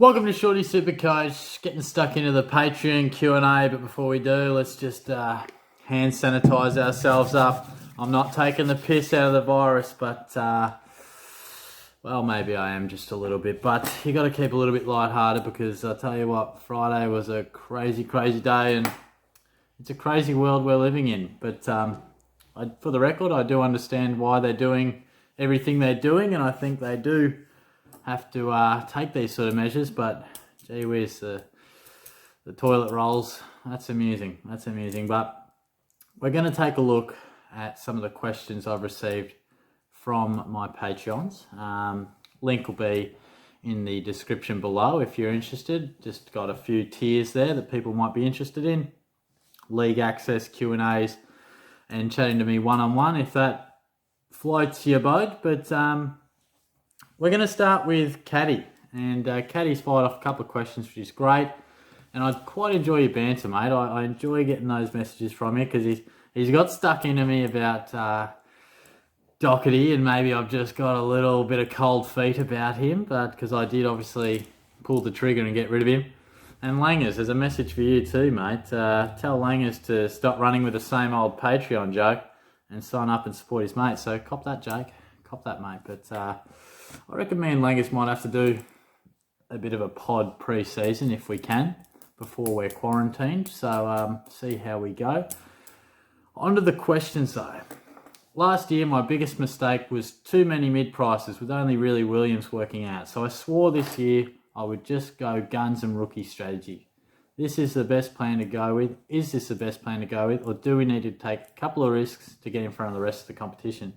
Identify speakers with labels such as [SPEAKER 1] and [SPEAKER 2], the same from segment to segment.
[SPEAKER 1] Welcome to Shorty Supercoach. Getting stuck into the Patreon Q&A, but before we do, let's just hand sanitize ourselves up. I'm not taking the piss out of the virus, but well, maybe I am just a little bit. But you got to keep a little bit lighthearted because I tell you what, Friday was a crazy, crazy day, and it's a crazy world we're living in. But for the record, I do understand why they're doing everything they're doing, and I think they do have to take these sort of measures, but gee whiz, the toilet rolls, that's amusing, but we're going to take a look at some of the questions I've received from my Patreons. Link will be in the description below if you're interested. Just got a few tiers there that people might be interested in. League access, Q&As, and chatting to me one-on-one if that floats your boat, but we're going to start with Caddy, and Caddy's fired off a couple of questions, which is great, and I quite enjoy your banter, mate. I enjoy getting those messages from you because he's got stuck into me about Doherty, and maybe I've just got a little bit of cold feet about him, but because I did obviously pull the trigger and get rid of him. And Langers, there's a message for you too, mate. Tell Langers to stop running with the same old Patreon joke and sign up and support his mate. So cop that, Jake. Cop that, mate. But I reckon me and Langers might have to do a bit of a pod pre-season if we can before we're quarantined. So see how we go. On to the questions though. Last year, my biggest mistake was too many mid-prices with only really Williams working out. So I swore this year I would just go guns and rookie strategy. This is the best plan to go with. Is this the best plan to go with? Or do we need to take a couple of risks to get in front of the rest of the competition?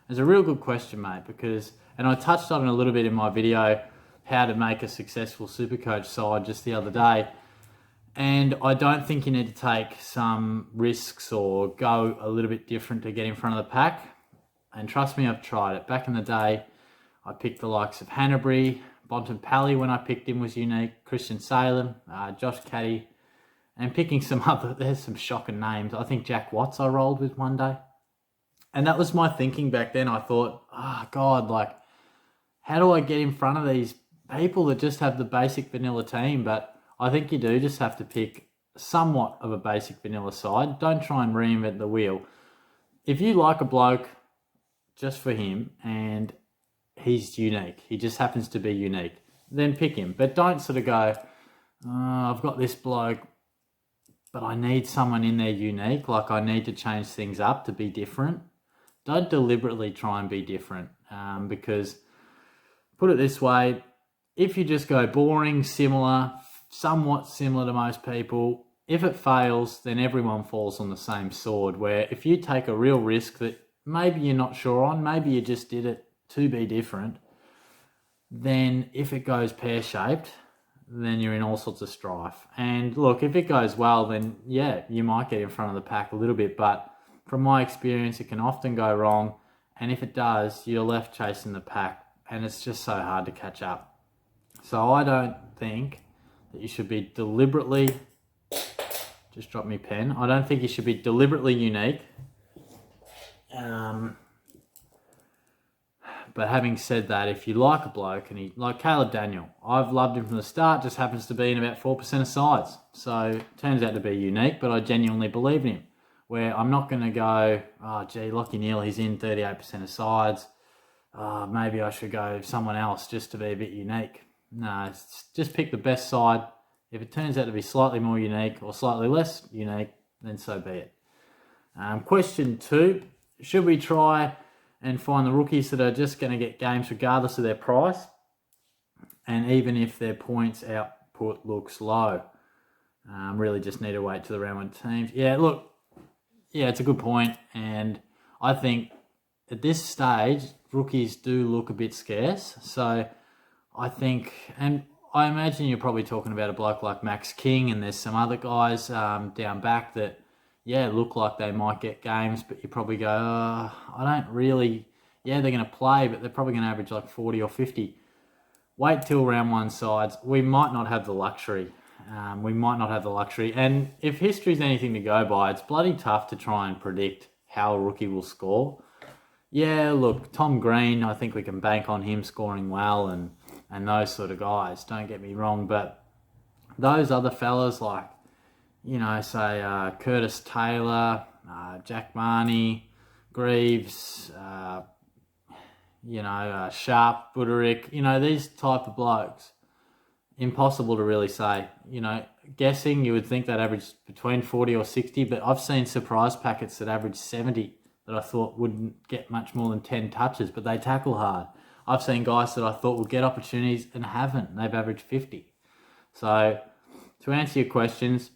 [SPEAKER 1] It's a real good question, mate, because, and I touched on it a little bit in my video, how to make a successful Supercoach side just the other day. And I don't think you need to take some risks or go a little bit different to get in front of the pack. And trust me, I've tried it. Back in the day, I picked the likes of Hanbury, Bontempelli when I picked him was unique, Christian Salem, Josh Caddy, and picking some other, there's some shocking names. I think Jack Watts I rolled with one day. And that was my thinking back then. I thought, oh God, like, how do I get in front of these people that just have the basic vanilla team? But I think you do just have to pick somewhat of a basic vanilla side. Don't try and reinvent the wheel. If you like a bloke just for him and he's unique, he just happens to be unique, then pick him. But don't sort of go, I've got this bloke, but I need someone in there unique. Like I need to change things up to be different. Don't deliberately try and be different because, put it this way, if you just go boring, similar, somewhat similar to most people, if it fails, then everyone falls on the same sword. Where if you take a real risk that maybe you're not sure on, maybe you just did it to be different, then if it goes pear-shaped, then you're in all sorts of strife. And look, if it goes well, then yeah, you might get in front of the pack a little bit, but from my experience, it can often go wrong. And if it does, you're left chasing the pack and it's just so hard to catch up. So I don't think that you should be deliberately, just drop me pen. I don't think you should be deliberately unique. But having said that, if you like a bloke, and like Caleb Daniel, I've loved him from the start, just happens to be in about 4% of sides. So turns out to be unique, but I genuinely believe in him. Where I'm not going to go, oh gee, Lachie Neale, he's in 38% of sides. Maybe I should go someone else just to be a bit unique. No, just pick the best side. If it turns out to be slightly more unique or slightly less unique, then so be it. Question 2, should we try and find the rookies that are just going to get games regardless of their price, and even if their points output looks low? Really just need to wait till the round 1 teams. Yeah, it's a good point, and I think at this stage, rookies do look a bit scarce. So I think, and I imagine you're probably talking about a bloke like Max King, and there's some other guys down back that, yeah, look like they might get games, but you probably go, I don't really, yeah, they're going to play, but they're probably going to average like 40 or 50. Wait till round 1 sides. We might not have the luxury. And if history's anything to go by, it's bloody tough to try and predict how a rookie will score. Yeah, look, Tom Green, I think we can bank on him scoring well, and and those sort of guys. Don't get me wrong, but those other fellas like, say Curtis Taylor, Jack Marnie, Greaves, Sharp, Buderick, these type of blokes, impossible to really say. Guessing, you would think that average between 40 or 60, but I've seen surprise packets that average 70 that I thought wouldn't get much more than 10 touches, but they tackle hard. I've seen guys that I thought would get opportunities and haven't. They've averaged 50. So to answer your questions,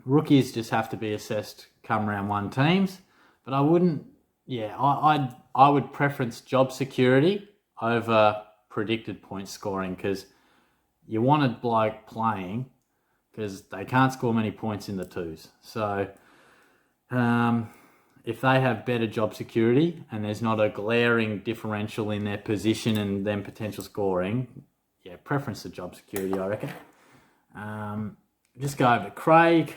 [SPEAKER 1] rookies just have to be assessed come round one teams, but I wouldn't. I would preference job security over predicted point scoring, because you want a bloke playing because they can't score many points in the twos. So if they have better job security and there's not a glaring differential in their position and then potential scoring, preference to job security, I reckon. Just go over to Craig.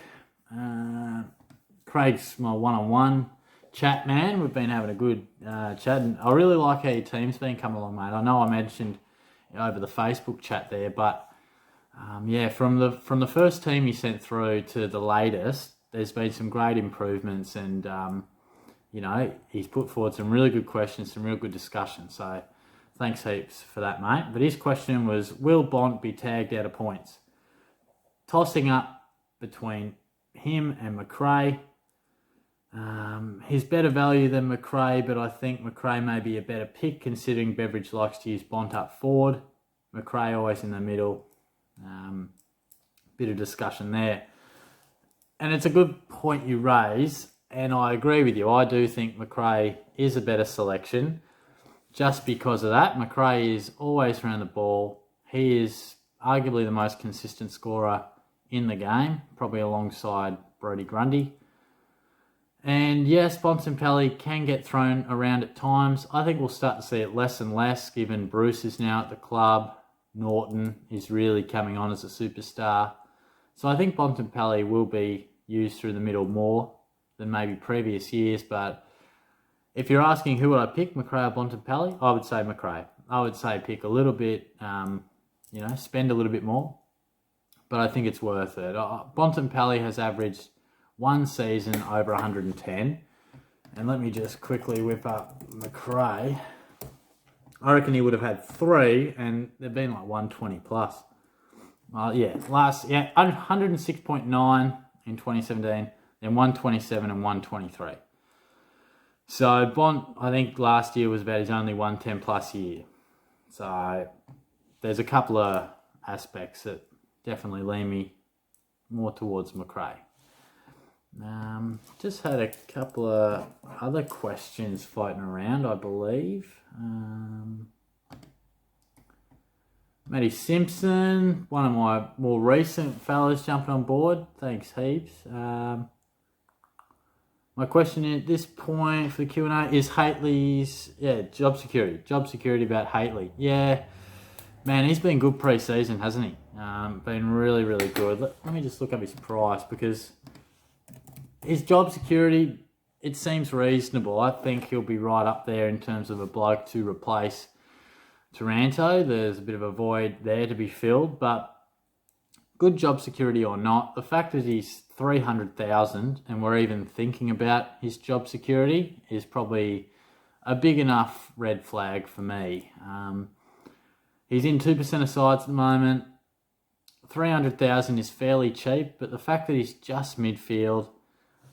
[SPEAKER 1] Craig's my one-on-one chat man. We've been having a good chat, and I really like how your team's been coming along, mate. I know I mentioned over the Facebook chat there, but from the first team you sent through to the latest, there's been some great improvements, and he's put forward some really good questions, some real good discussion. So thanks heaps for that, mate. But his question was, will Bont be tagged out of points? Tossing up between him and McRae. He's better value than McRae, but I think McRae may be a better pick considering Beveridge likes to use Bont up forward. McRae always in the middle. Bit of discussion there. And it's a good point you raise, and I agree with you. I do think McRae is a better selection. Just because of that, McRae is always around the ball. He is arguably the most consistent scorer in the game, probably alongside Brodie Grundy. And yes, Bontempelli can get thrown around at times. I think we'll start to see it less and less, given Bruce is now at the club. Norton is really coming on as a superstar. So I think Bontempelli will be used through the middle more than maybe previous years. But if you're asking who would I pick, McRae or Bontempelli, I would say McRae. I would say pick a little bit, spend a little bit more. But I think it's worth it. Bontempelli has averaged one season over 110. And let me just quickly whip up McRae. I reckon he would have had 3, and they've been like 120 plus. 106.9 in 2017, then 127 and 123. So Bont, I think last year was about his only 110 plus year. So there's a couple of aspects that definitely lean me more towards McRae. Just had a couple of other questions floating around, I believe. Matty Simpson, one of my more recent fellas jumping on board. Thanks heaps. My question at this point for the Q&A is Haitley's job security. Job security about Haitley. Yeah, man, he's been good pre-season, hasn't he? Been really, really good. Let me just look up his price, because his job security, it seems reasonable. I think he'll be right up there in terms of a bloke to replace Taranto. There's a bit of a void there to be filled, but good job security or not, the fact that he's 300,000 and we're even thinking about his job security is probably a big enough red flag for me. He's in 2% of sides at the moment. 300,000 is fairly cheap, but the fact that he's just midfield,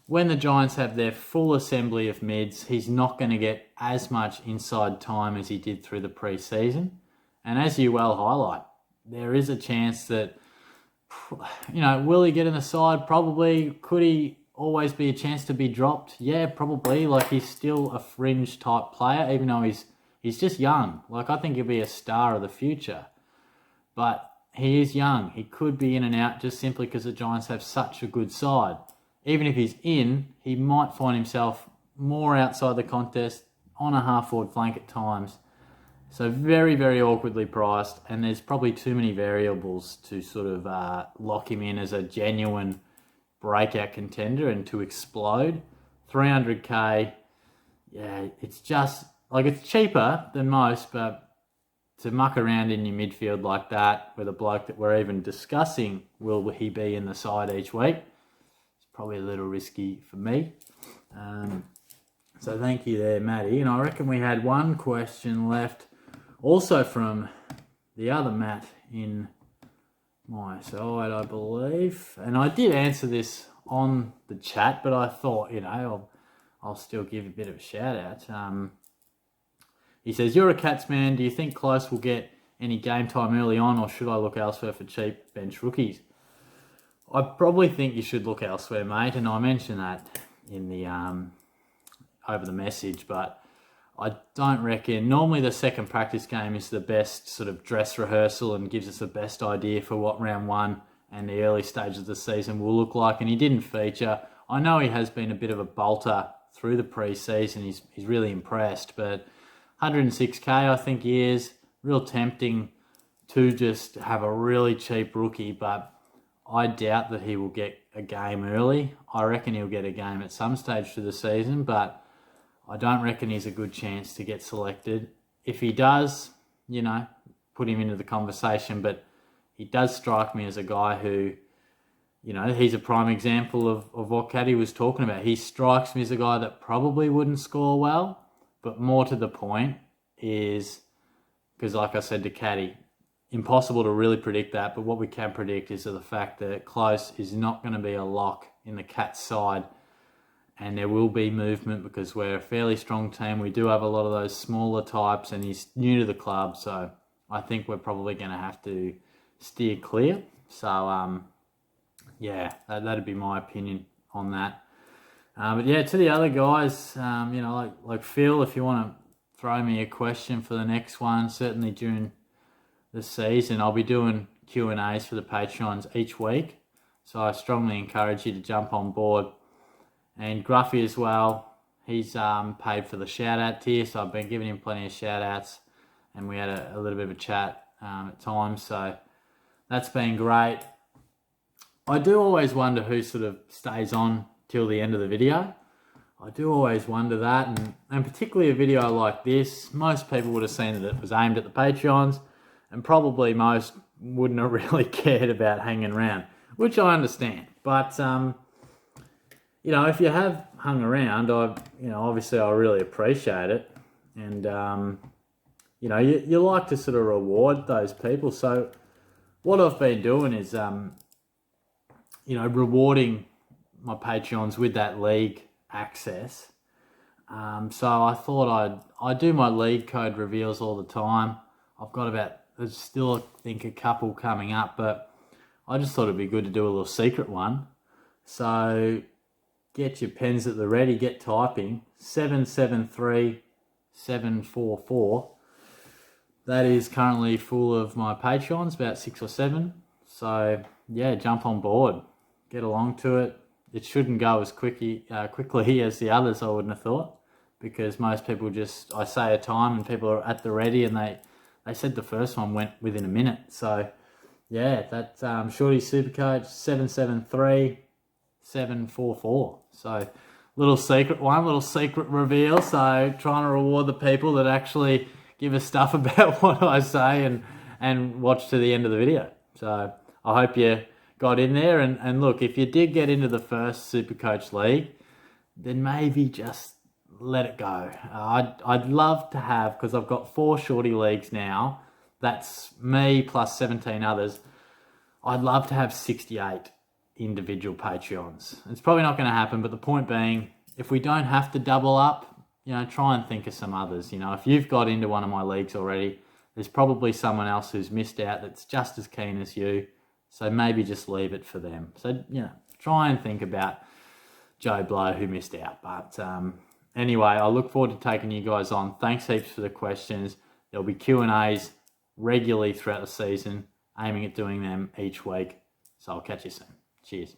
[SPEAKER 1] when the Giants have their full assembly of mids, he's not going to get as much inside time as he did through the pre-season. And as you well highlight, there is a chance that, will he get in the side? Probably. Could he always be a chance to be dropped? Yeah, probably. Like, he's still a fringe type player, even though he's just young. Like, I think he'll be a star of the future. But he is young. He could be in and out just simply because the Giants have such a good side. Even if he's in, he might find himself more outside the contest on a half-forward flank at times. So very, very awkwardly priced, and there's probably too many variables to sort of lock him in as a genuine breakout contender and to explode. 300k, yeah, it's just, like, it's cheaper than most, but to muck around in your midfield like that with a bloke that we're even discussing, will he be in the side each week? It's probably a little risky for me. So thank you there, Matty. And I reckon we had one question left, also from the other Matt in my side, I believe. And I did answer this on the chat, but I thought, I'll still give a bit of a shout out. He says, you're a Cats man. Do you think Close will get any game time early on, or should I look elsewhere for cheap bench rookies? I probably think you should look elsewhere, mate. And I mentioned that in the over the message, but I don't reckon. Normally the second practice game is the best sort of dress rehearsal and gives us the best idea for what round one and the early stages of the season will look like. And he didn't feature. I know he has been a bit of a bolter through the pre-season. He's really impressed, but 106k I think he is. Real tempting to just have a really cheap rookie, but I doubt that he will get a game early. I reckon he'll get a game at some stage through the season, but I don't reckon he's a good chance to get selected. If he does, put him into the conversation, but he does strike me as a guy who, he's a prime example of what Caddy was talking about. He strikes me as a guy that probably wouldn't score well, but more to the point is, because like I said to Caddy, impossible to really predict that, but what we can predict is the fact that Close is not going to be a lock in the Cats side, and there will be movement because we're a fairly strong team. We do have a lot of those smaller types, and he's new to the club, so I think we're probably going to have to steer clear. So, that'd be my opinion on that. But yeah, to the other guys, like Phil, if you want to throw me a question for the next one, certainly during the season, I'll be doing Q&As for the Patreons each week. So I strongly encourage you to jump on board. And Gruffy as well, he's paid for the shout-out tier, so I've been giving him plenty of shout-outs, and we had a little bit of a chat at times, so that's been great. I do always wonder who sort of stays on till the end of the video. I do always wonder that, and particularly a video like this, most people would have seen that it was aimed at the Patreons, and probably most wouldn't have really cared about hanging around, which I understand. But if you have hung around, obviously I really appreciate it. And, you like to sort of reward those people. So what I've been doing is, rewarding my Patreons with that league access. So I thought I do my league code reveals all the time. I've got there's still, I think, a couple coming up, but I just thought it'd be good to do a little secret one. So get your pens at the ready, get typing, 773744. That is currently full of my Patreons, about 6 or 7. So yeah, jump on board, get along to it. It shouldn't go as quickly as the others, I wouldn't have thought, because most people I say a time and people are at the ready, and they said the first one went within a minute. So yeah, that's Shorty Supercoach 773744. So little secret reveal. So trying to reward the people that actually give a stuff about what I say and watch to the end of the video. So I hope you got in there, and look, if you did get into the first Supercoach League, then maybe just let it go. I'd love to have, because I've got 4 Shorty leagues now, that's me plus 17 others. I'd love to have 68 individual Patreons. It's probably not going to happen, but the point being, if we don't have to double up, try and think of some others. If you've got into one of my leagues already, there's probably someone else who's missed out that's just as keen as you. So maybe just leave it for them. So, try and think about Joe Blow who missed out. But anyway, I look forward to taking you guys on. Thanks heaps for the questions. There'll be Q&As regularly throughout the season, aiming at doing them each week. So I'll catch you soon. Cheers.